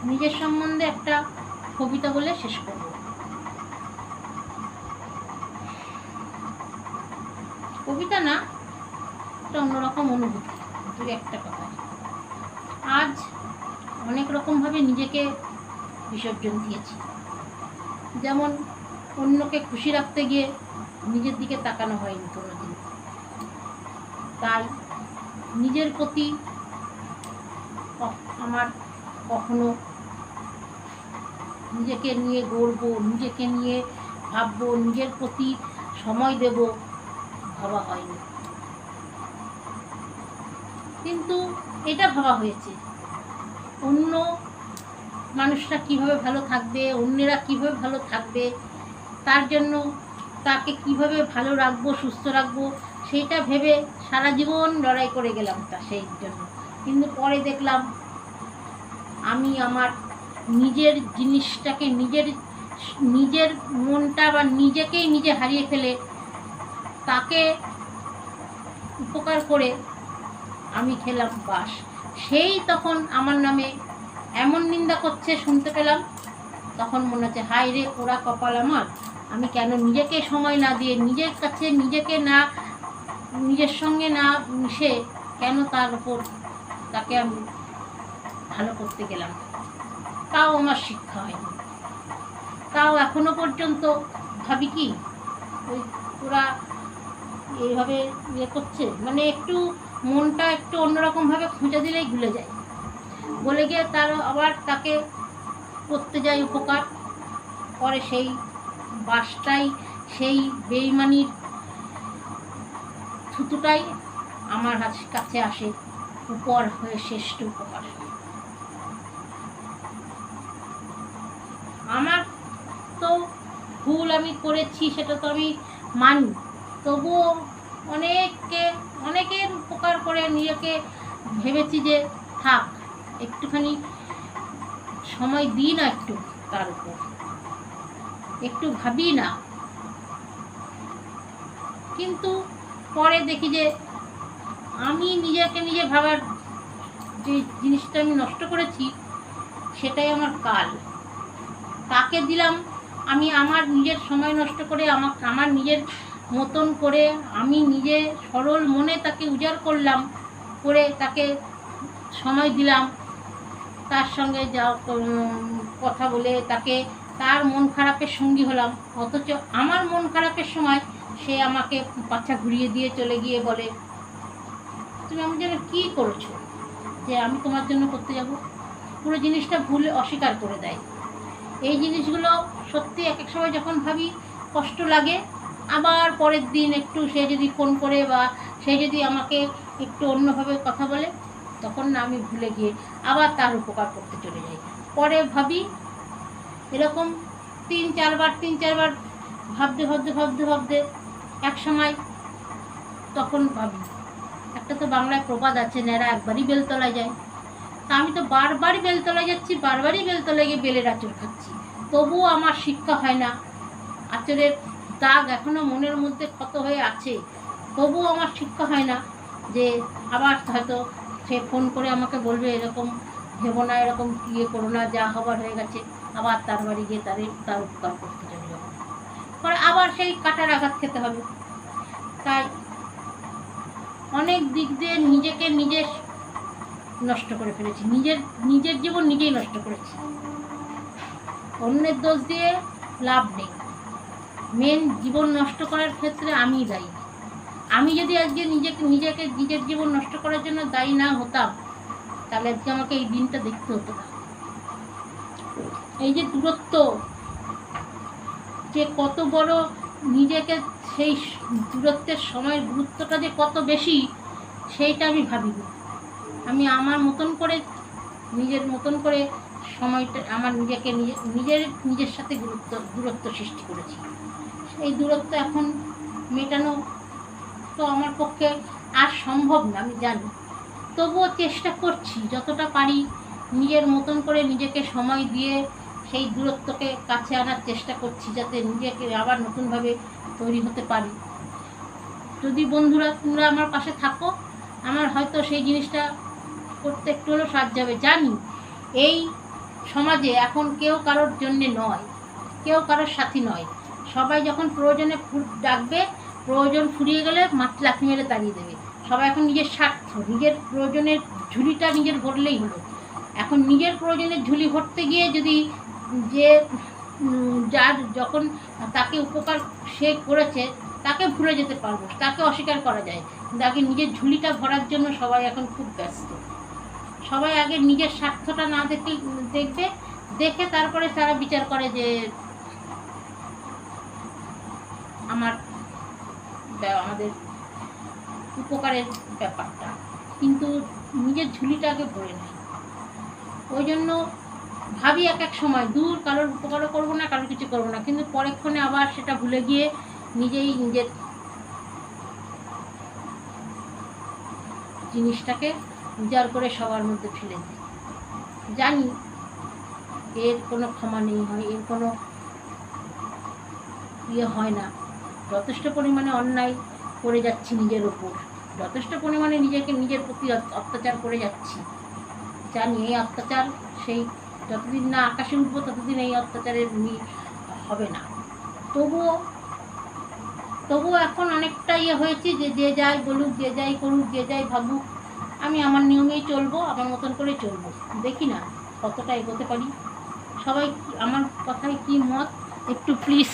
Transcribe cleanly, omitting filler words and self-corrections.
নিজের সম্বন্ধে একটা কবিতা বলে শেষ করব। কবিতা না, একটা অন্যরকম অনুভূতি, দুই একটা কথা। আজ অনেক রকমভাবে নিজেকে বিসর্জন দিয়েছি। যেমন অন্যকে খুশি রাখতে গিয়ে নিজের দিকে তাকানো হয়নি কোনোদিন। তাই নিজের প্রতি আমার কখনো নিজেকে নিয়ে গড়বো, নিজেকে নিয়ে ভাববো, নিজের প্রতি সময় দেব, ভাবা হয়নি। কিন্তু এটা ভাবা হয়েছে অন্য মানুষরা কিভাবে ভালো থাকবে, অন্যেরা কিভাবে ভালো থাকবে, তার জন্য তাকে কিভাবে ভালো রাখবো, সুস্থ রাখবো, সেইটা ভেবে সারা জীবন লড়াই করে গেলাম সেই জন্য। কিন্তু পরে দেখলাম আমি আমার নিজের জিনিসটাকে, নিজের মনটা বা নিজেকেই নিজে হারিয়ে ফেলে তাকে উপকার করে আমি খেলাম বাস। সেই তখন আমার নামে এমন নিন্দা করছে শুনতে পেলাম, তখন মনে হচ্ছে হায় রে পোড়া কপাল আমার, আমি কেন নিজেকে সময় না দিয়ে, নিজের কাছে নিজেকে না, নিজের সঙ্গে না মিশে কেন তার উপর তাকে আমি ভালো করতে গেলাম। তাও আমার শিক্ষা হয়নি। তাও এখনো পর্যন্ত ভাবি কি ওই ওরা এইভাবে ইয়ে করছে, মানে একটু মনটা একটু অন্যরকমভাবে খোঁজা দিলেই ভুলে যায়, বলে গিয়ে তার আবার তাকে করতে যায় উপকার, পরে সেই বাসটাই, সেই বেইমানির থুতুটাই আমার কাছে আসে উপর হয়ে শ্রেষ্ঠ উপকার। আমার তো ভুল আমি করেছি, সেটা তো আমি মানি, তবুও অনেকের উপকার করে নিজেকে ভেবেছি যে থাক একটুখানি সময় দিই না, একটু তার উপর একটু ভাবি না। কিন্তু পরে দেখি যে আমি নিজেকে নিজে ভাবার যে জিনিসটা আমি নষ্ট করেছি সেটাই আমার কাল। তাকে দিলাম আমি আমার নিজের সময় নষ্ট করে, আমার নিজের মতন করে আমি নিজে সরল মনে তাকে উজাড় করলাম, করে তাকে সময় দিলাম, তার সঙ্গে যা কথা বলে তাকে তার মন খারাপের সঙ্গী হলাম, অথচ আমার মন খারাপের সময় সে আমাকে পাছা ঘুরিয়ে দিয়ে চলে গিয়ে বলে তুমি আমার জন্য কী করেছো যে আমি তোমার জন্য করতে যাব। পুরো জিনিসটা ভুলে অস্বীকার করে দেয়। এই জিনিসগুলো সত্যি এক এক সময় যখন ভাবি কষ্ট লাগে। আবার পরের দিন একটু সে যদি ফোন করে বা সে যদি আমাকে একটু অন্যভাবে কথা বলে, তখন না আমি ভুলে গিয়ে আবার তার উপকার করতে চলে যাই। পরে ভাবি এরকম তিন চারবার ভাবতে এক সময় তখন ভাবি একটা তো বাংলায় প্রবাদ আছে, ন্যাড়া একবারই বেলতলায় যায়। তা আমি তো বারবারই বেলতলায় যাচ্ছি, বারবারই বেলতলায় গিয়ে বেলের আঁচড় খাচ্ছি, তবুও আমার শিক্ষা হয় না। আঁচড়ের দাগ এখনো মনের মধ্যে ক্ষত হয়ে আছে, তবুও আমার শিক্ষা হয় না যে আবার হয়তো সে ফোন করে আমাকে বলবে এরকম ভেবো না, এরকম ইয়ে করো না, যা হবার হয়ে গেছে, আবার তার বাড়ি গিয়ে তার উপকার করতে চলে যাবো, পরে আবার সেই কাটার আঘাত খেতে হবে। তাই অনেক দিক দিয়ে নিজেকে নিজে নষ্ট করে ফেলেছি, নিজের জীবন নিজেই নষ্ট করেছি। অন্যের দোষ দিয়ে লাভ নেই, মেন জীবন নষ্ট করার ক্ষেত্রে আমিই দায়ী। আমি যদি আজকে নিজের জীবন নষ্ট করার জন্য দায়ী না হতাম, তাহলে আজকে আমাকে এই দিনটা দেখতে হতো না। এই যে দূরত্ব, যে কত বড়, নিজেকে সেই দূরত্বের সময়ের গুরুত্বটা যে কত বেশি, সেইটা আমি ভাবিনি। আমি আমার মতন করে নিজের মতন করে সময়টা আমার নিজেকে নিজের সাথে দূরত্ব সৃষ্টি করেছি। এই দূরত্ব এখন মেটানো তো আমার পক্ষে আর সম্ভব না, আমি জানি, তবুও চেষ্টা করছি যতটা পারি নিজের মতন করে নিজেকে সময় দিয়ে সেই দূরত্বকে কাছে আনার চেষ্টা করছি, যাতে নিজেকে আবার নতুনভাবে তৈরি হতে পারি। যদি বন্ধুরা তোমরা আমার পাশে থাকো, আমার হয়তো সেই জিনিসটা করতে একটু হলেও সাহায্য হবে। জানি এই সমাজে এখন কেউ কারোর জন্যে নয়, কেউ কারোর সাথী নয়। সবাই যখন প্রয়োজনে ডাকবে, প্রয়োজন ফুরিয়ে গেলে মাটি লাথি মেরে তাড়িয়ে দেবে। সবাই এখন নিজের স্বার্থ, নিজের প্রয়োজনের ঝুলিটা নিজের ভরলেই হলো। এখন নিজের প্রয়োজনের ঝুলি ভরতে গিয়ে যদি যে যার যখন তাকে উপকার সে করেছে তাকে ভুলে যেতে পারবো, তাকে অস্বীকার করা যায়, কিন্তু আগে নিজের ঝুলিটা ভরার জন্য সবাই এখন খুব ব্যস্ত। সবাই আগে নিজের স্বার্থটা না দেখবে, দেখে তারপরে তারা বিচার করে যে আমাদের উপকারের ব্যাপারটা, কিন্তু নিজের ঝুলিটা আগে ভরে নেয়। ওই জন্য ভাবি এক এক সময় দূর কারোর উপকারও করবো না, কারোর কিছু করবো না, কিন্তু পরেক্ষণে আবার সেটা ভুলে গিয়ে নিজেই নিজের জিনিসটাকে উজাড় করে সবার মধ্যে ফেলে দিই। জানি এর কোনো ক্ষমা নেই, হয় এর কোনো হয় না। যথেষ্ট পরিমাণে অন্যায় করে যাচ্ছি নিজের ওপর, যথেষ্ট পরিমাণে নিজের প্রতি অত্যাচার করে যাচ্ছি। জানি এই অত্যাচার সেই যতদিন না আকাশে উঠবো ততদিন এই অত্যাচারের হবে না। তবুও এখন অনেকটা হয়েছে যে যে যাই বলুক, যে যাই করুক, যে যাই ভাবুক, আমি আমার নিয়মেই চলবো, আমার মতন করে চলবো। দেখি না কতটা এগোতে পারি। সবাই আমার কথায় কি মত একটু প্লিজ